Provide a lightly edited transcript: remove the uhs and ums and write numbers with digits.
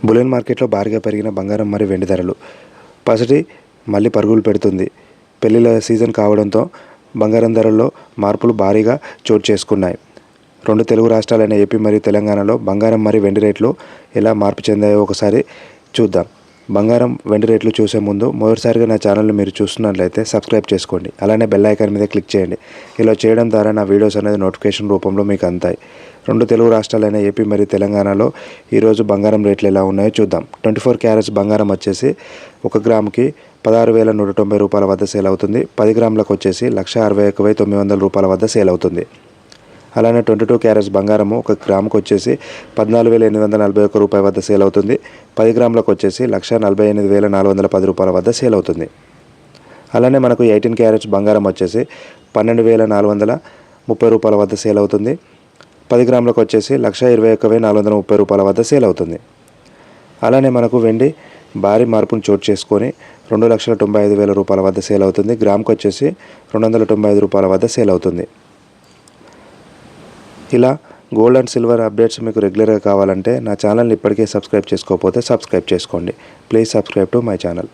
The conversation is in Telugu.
బులియన్ మార్కెట్లో భారీగా పెరిగిన బంగారం మరియు వెండి ధరలు. పసిడి మళ్ళీ పరుగులు పెడుతుంది. పెళ్లిళ్ల సీజన్ కావడంతో బంగారం ధరల్లో మార్పులు భారీగా చోటు చేసుకున్నాయి. రెండు తెలుగు రాష్ట్రాలైన ఏపీ మరియు తెలంగాణలో బంగారం మరియు వెండి రేట్లు ఎలా మార్పు చెందాయో ఒకసారి చూద్దాం. బంగారం వెండి రేట్లు చూసే ముందు మొదటిసారిగా నా ఛానల్ని మీరు చూస్తున్నట్లయితే సబ్స్క్రైబ్ చేసుకోండి. అలానే బెల్ ఐకాన్ మీద క్లిక్ చేయండి. ఇలా చేయడం ద్వారా నా వీడియోస్ అనేది నోటిఫికేషన్ రూపంలో మీకు అందుతాయి. రెండు తెలుగు రాష్ట్రాలైన ఏపీ మరియు తెలంగాణలో ఈరోజు బంగారం రేట్లు ఎలా ఉన్నాయో చూద్దాం. 24 క్యారెట్స్ బంగారం వచ్చేసి 1 గ్రాముకి 16,190 రూపాయల వద్ద సేల్ అవుతుంది. 10 గ్రాములకు వచ్చేసి 1,61,900 రూపాయల వద్ద సేల్ అవుతుంది. అలానే 22 క్యారెట్స్ బంగారము 1 గ్రాముకు వచ్చేసి 14,841 రూపాయల వద్ద సేల్ అవుతుంది. 10 గ్రాములకు వచ్చేసి 1,48,410 రూపాయల వద్ద సేల్ అవుతుంది. అలానే మనకు 18 క్యారెట్స్ బంగారం వచ్చేసి 12,430 రూపాయల వద్ద సేల్ అవుతుంది. 10 గ్రాములకు వచ్చేసి 1,21,430 రూపాయల వద్ద సేల్ అవుతుంది. అలానే మనకు వెండి భారీ మార్పును చోటు చేసుకొని 2,95,000 రూపాయల వద్ద సేల్ అవుతుంది. గ్రాముకు వచ్చేసి 295 రూపాయల వద్ద సేల్ అవుతుంది. ఇలా గోల్డ్ అండ్ సిల్వర్ అప్డేట్స్ మీకు రెగ్యులర్గా కావాలంటే నా ఛానల్ని ఇప్పటికే సబ్స్క్రైబ్ చేసుకోకపోతే సబ్స్క్రైబ్ చేసుకోండి. Please subscribe to my channel.